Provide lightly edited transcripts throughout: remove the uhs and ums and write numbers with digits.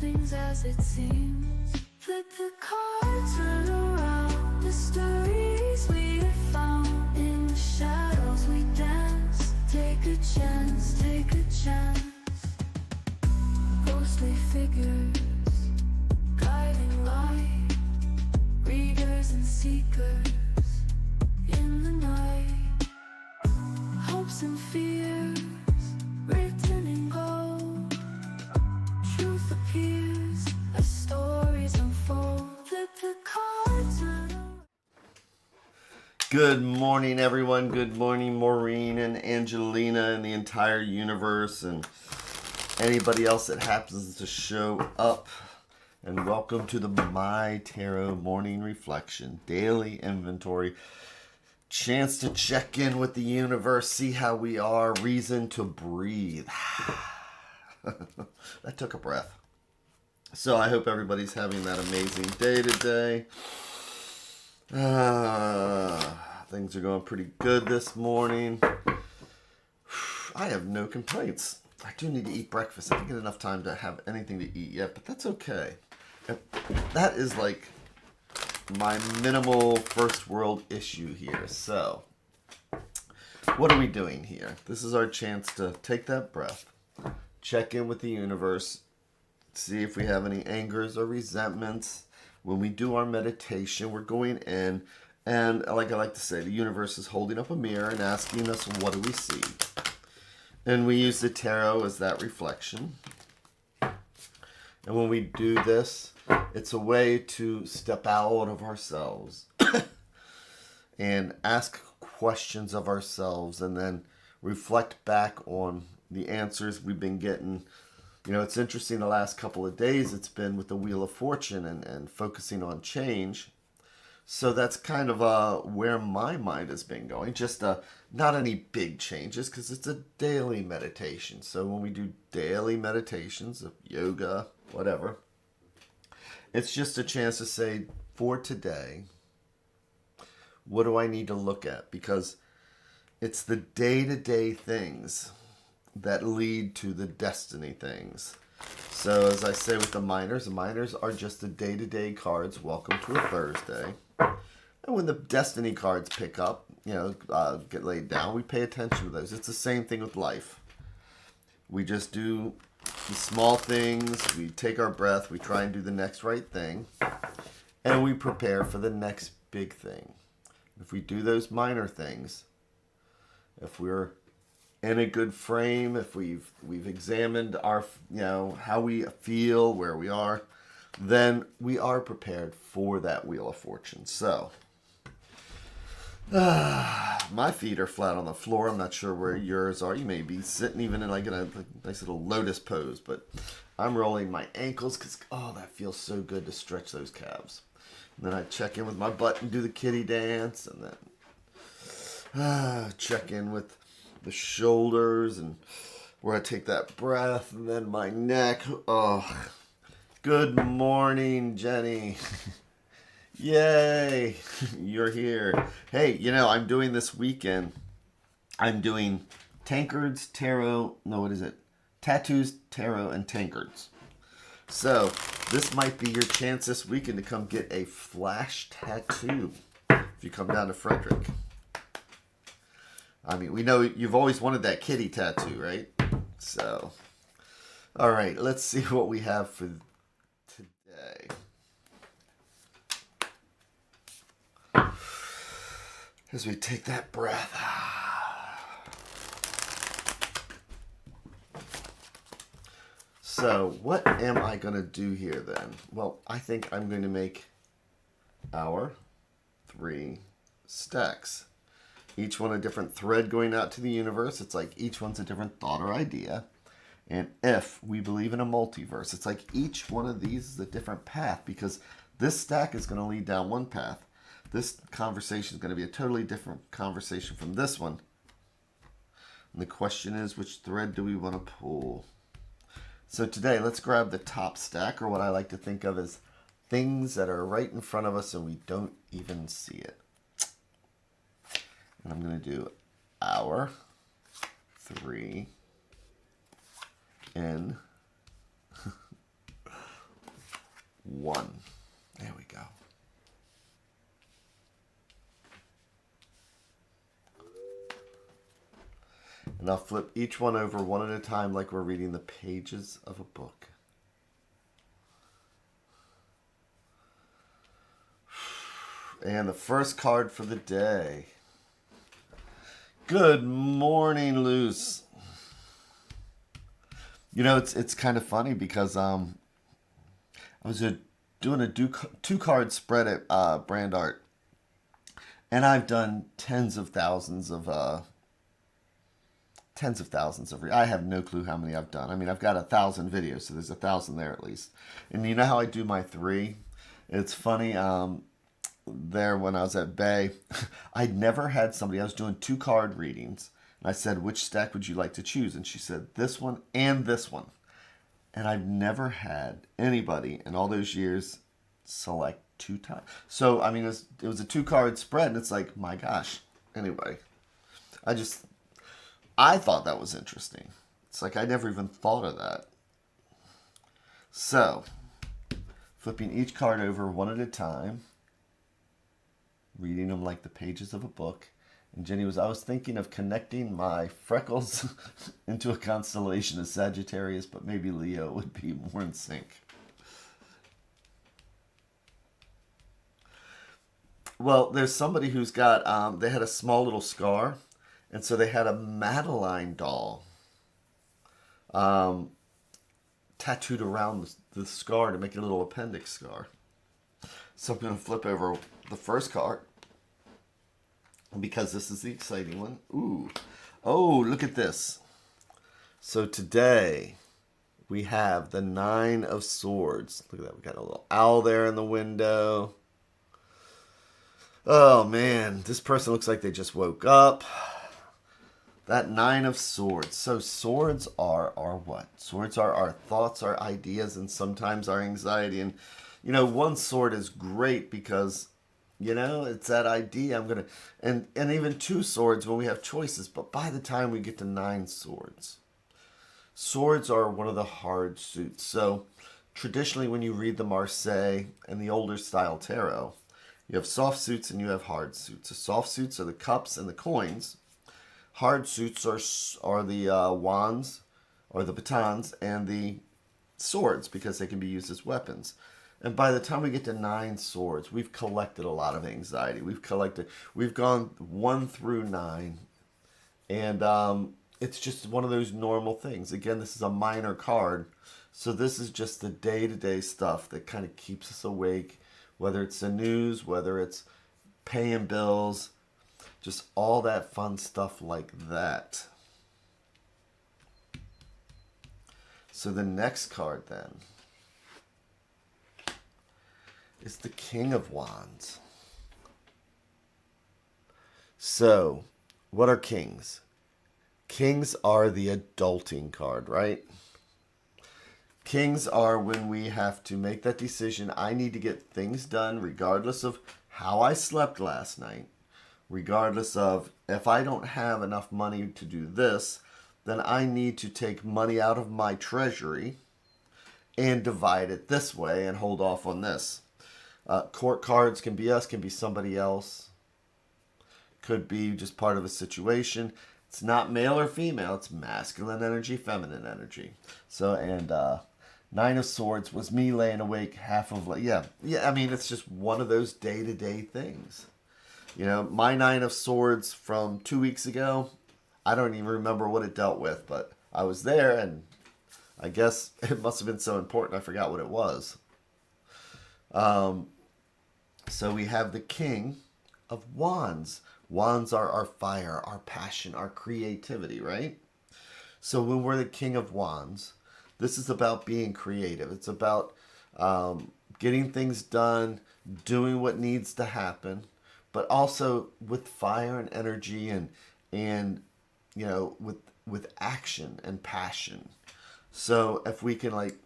nothing's as it seems. Flip the cards, turn around. Mysteries we have found. In the shadows we dance. Take a chance, take a chance. Ghostly figures, guiding light. Readers and seekers in the night. Hopes and fears written in gold. Truth appears as stories unfold. Flip the cards. Good morning, everyone. Good morning, Maureen and Angelina and the entire universe and anybody else that happens to show up. And welcome to the MyTarot Morning Reflection, Daily Inventory. Chance to check in with the universe, see how we are, reason to breathe. That took a breath. So I hope everybody's having that amazing day today. Things are going pretty good this morning. I have no complaints. I do need to eat breakfast. I didn't get enough time to have anything to eat yet, but that's okay. That is like my minimal first world issue here. So, what are we doing here? This is our chance to take that breath, check in with the universe, see if we have any angers or resentments. When we do our meditation, we're going in, and like I like to say, the universe is holding up a mirror and asking us, what do we see? And we use the tarot as that reflection. And when we do this, it's a way to step out of ourselves and ask questions of ourselves and then reflect back on the answers we've been getting. You know, it's interesting, the last couple of days it's been with the Wheel of Fortune and focusing on change. So that's kind of where my mind has been going. Just not any big changes because it's a daily meditation. So when we do daily meditations of yoga, whatever, it's just a chance to say, for today, what do I need to look at? Because it's the day-to-day things that lead to the destiny things. So as I say with the minors are just the day-to-day cards. Welcome to a Thursday. And when the destiny cards pick up, get laid down, we pay attention to those. It's the same thing with life. We just do the small things, we take our breath, we try and do the next right thing, and we prepare for the next big thing. If we do those minor things, if we're in a good frame, if we've examined our, how we feel, where we are, then we are prepared for that Wheel of Fortune. So, my feet are flat on the floor. I'm not sure where yours are. You may be sitting even in like in a nice little lotus pose, but I'm rolling my ankles because, that feels so good to stretch those calves. And then I check in with my butt and do the kitty dance, and then check in with the shoulders and where I take that breath, and then my neck. Oh, good morning, Jenny. Yay, you're here. Hey, I'm doing this weekend, I'm doing tankards, tarot, tattoos, tarot, and tankards. So this might be your chance this weekend to come get a flash tattoo if you come down to Frederick. I mean, we know you've always wanted that kitty tattoo, right? So, all right, let's see what we have for today. As we take that breath. So, what am I going to do here then? Well, I think I'm going to make our 3 stacks. Each one a different thread going out to the universe. It's like each one's a different thought or idea. And if we believe in a multiverse, it's like each one of these is a different path, because this stack is going to lead down one path. This conversation is going to be a totally different conversation from this one. And the question is, which thread do we want to pull? So today, let's grab the top stack, or what I like to think of as things that are right in front of us and we don't even see it. And I'm going to do our 3 in 1. There we go. And I'll flip each one over one at a time like we're reading the pages of a book. And the first card for the day. Good morning, Luz. You know, it's kind of funny because I was doing a two-card spread at Brand Art. And I've done tens of thousands of I have no clue how many I've done. I mean, I've got 1,000 videos, so there's 1,000 there at least. And you know how I do my 3? It's funny, there when I was at Bay, I'd never had somebody, I was doing 2-card readings, and I said, which stack would you like to choose? And she said, this one and this one. And I've never had anybody in all those years select 2 times. So, I mean, it was a 2-card spread, and it's like, my gosh. Anyway, I thought that was interesting. It's like I never even thought of that. So, flipping each card over one at a time, reading them like the pages of a book. And Jenny I was thinking of connecting my freckles into a constellation of Sagittarius, but maybe Leo would be more in sync. Well, there's somebody who's got, they had a small little scar. And so they had a Madeline doll tattooed around the scar to make a little appendix scar. So I'm going to flip over the first card because this is the exciting one. Ooh. Oh, look at this. So today we have the 9 of Swords. Look at that. We got a little owl there in the window. Oh, man. This person looks like they just woke up. That 9 of Swords. So swords are our what? Swords are our thoughts, our ideas, and sometimes our anxiety. And, you know, one sword is great because, you know, it's that idea. And even 2 swords when we have choices. But by the time we get to 9 swords, swords are one of the hard suits. So traditionally when you read the Marseille and the older style tarot, you have soft suits and you have hard suits. The soft suits are the cups and the coins. Hard suits are the wands or the batons and the swords because they can be used as weapons. And by the time we get to 9 swords, we've collected a lot of anxiety. We've gone 1 through 9. And it's just one of those normal things. Again, this is a minor card. So this is just the day-to-day stuff that kind of keeps us awake. Whether it's the news, whether it's paying bills, just all that fun stuff like that. So the next card then is the King of Wands. So, what are kings? Kings are the adulting card, right? Kings are when we have to make that decision. I need to get things done regardless of how I slept last night. Regardless of if I don't have enough money to do this, then I need to take money out of my treasury and divide it this way and hold off on this. Court cards can be us, can be somebody else. Could be just part of a situation. It's not male or female. It's masculine energy, feminine energy. So, and 9 of Swords was me laying awake half of, yeah. I mean, it's just one of those day-to-day things. You know, my 9 of Swords from 2 weeks ago, I don't even remember what it dealt with, but I was there, and I guess it must have been so important I forgot what it was. So we have the King of Wands. Wands are our fire, our passion, our creativity, right? So when we're the King of Wands, this is about being creative. It's about getting things done, doing what needs to happen, but also with fire and energy and you know, with action and passion. So if we can, like,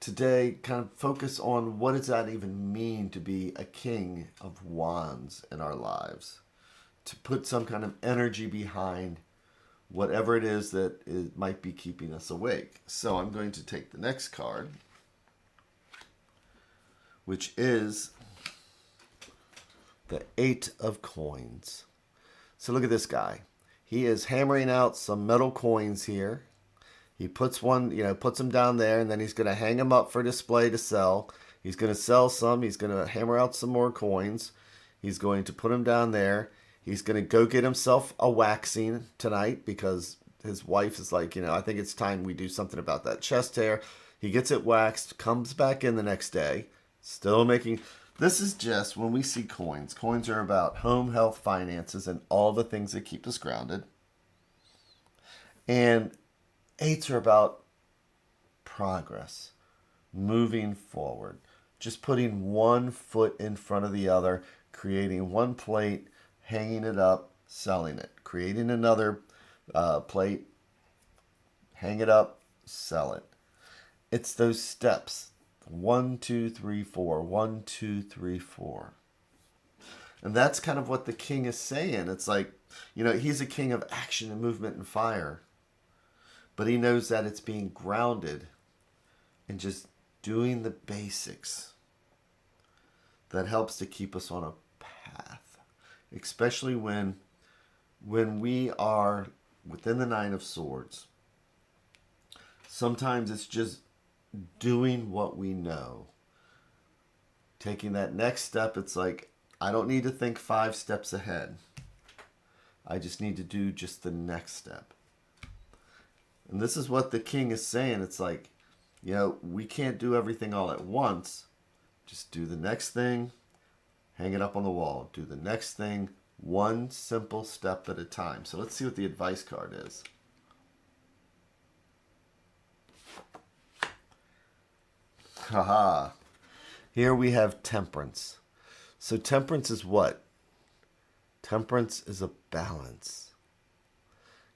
today kind of focus on what does that even mean to be a King of Wands in our lives, to put some kind of energy behind whatever it is that it might be keeping us awake. So I'm going to take the next card. which is the 8 of coins. So look at this guy. He is hammering out some metal coins here. He puts one, puts them down there, and then he's going to hang them up for display to sell. He's going to sell some. He's going to hammer out some more coins. He's going to put them down there. He's going to go get himself a waxing tonight because his wife is like, I think it's time we do something about that chest hair. He gets it waxed, comes back in the next day, still making... This is just when we see coins. Coins are about home, health, finances, and all the things that keep us grounded. And 8s are about progress, moving forward, just putting one foot in front of the other, creating one plate, hanging it up, selling it, creating another plate, hang it up, sell it. It's those steps. 1, 2, 3, 4. 1, 2, 3, 4. And that's kind of what the king is saying. It's like, he's a king of action and movement and fire. But he knows that it's being grounded and just doing the basics that helps to keep us on a path. Especially when we are within the 9 of Swords. Sometimes it's just doing what we know. Taking that next step, it's like, I don't need to think 5 steps ahead. I just need to do just the next step. And this is what the king is saying. It's like, we can't do everything all at once. Just do the next thing, hang it up on the wall. Do the next thing, one simple step at a time. So let's see what the advice card is. Haha. Here we have temperance. So temperance is what? Temperance is a balance.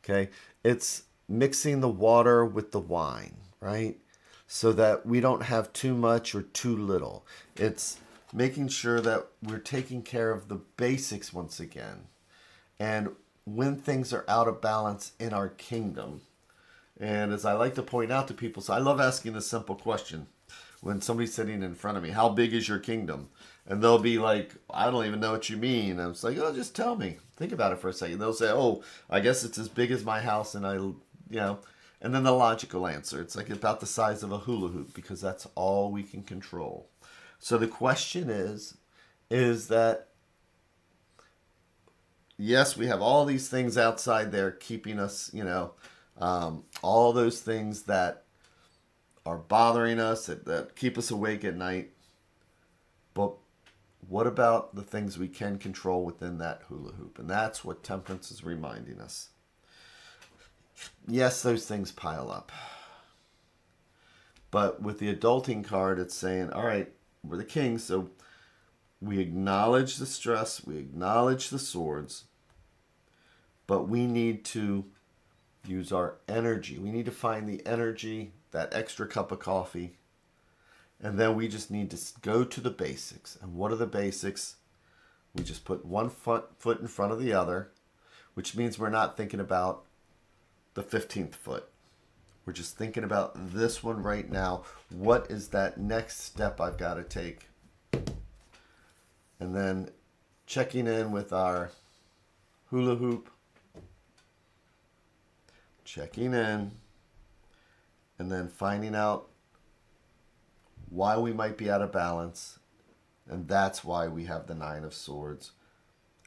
Okay? It's mixing the water with the wine, right? So that we don't have too much or too little. It's making sure that we're taking care of the basics once again. And when things are out of balance in our kingdom. And as I like to point out to people, so I love asking a simple question. When somebody's sitting in front of me, how big is your kingdom? And they'll be like, I don't even know what you mean. And it's like, oh, just tell me. Think about it for a second. They'll say, oh, I guess it's as big as my house. And and then the logical answer, it's like about the size of a hula hoop because that's all we can control. So the question is that, yes, we have all these things outside there keeping us, all those things that are bothering us, that keep us awake at night. But what about the things we can control within that hula hoop? And that's what temperance is reminding us. Yes, those things pile up. But with the adulting card, it's saying, all right, we're the king, so we acknowledge the stress, we acknowledge the swords, but we need to use our energy. We need to find the energy, that extra cup of coffee, and then we just need to go to the basics. And what are the basics? We just put one foot in front of the other, which means we're not thinking about the 15th foot. We're just thinking about this one right now. What is that next step I've got to take? And then checking in with our hula hoop, checking in, and then finding out why we might be out of balance. And that's why we have the 9 of Swords.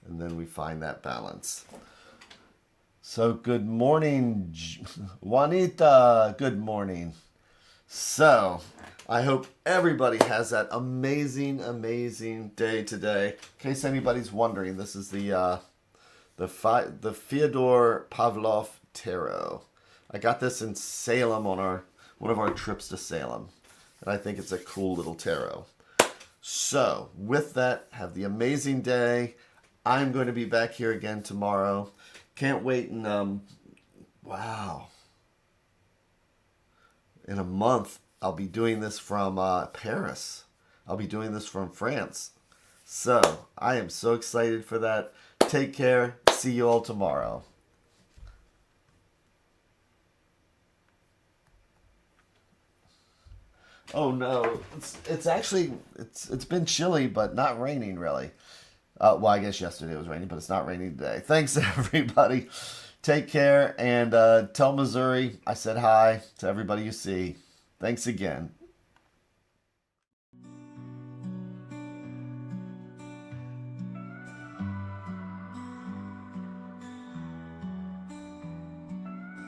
And then we find that balance. So good morning, Juanita. Good morning. So I hope everybody has that amazing, amazing day today. In case anybody's wondering, this is the Fyodor Pavlov Tarot. I got this in Salem on one of our trips to Salem. And I think it's a cool little tarot. So with that, have the amazing day. I'm going to be back here again tomorrow. Can't wait. And wow. In a month, I'll be doing this from Paris. I'll be doing this from France. So I am so excited for that. Take care. See you all tomorrow. Oh no, it's actually it's been chilly, but not raining really. Well, I guess yesterday it was raining, but it's not raining today. Thanks everybody. Take care and tell Missouri I said hi to everybody you see. Thanks again.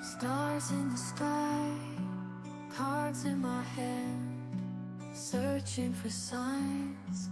Stars in the sky, cards in my hand, searching for signs.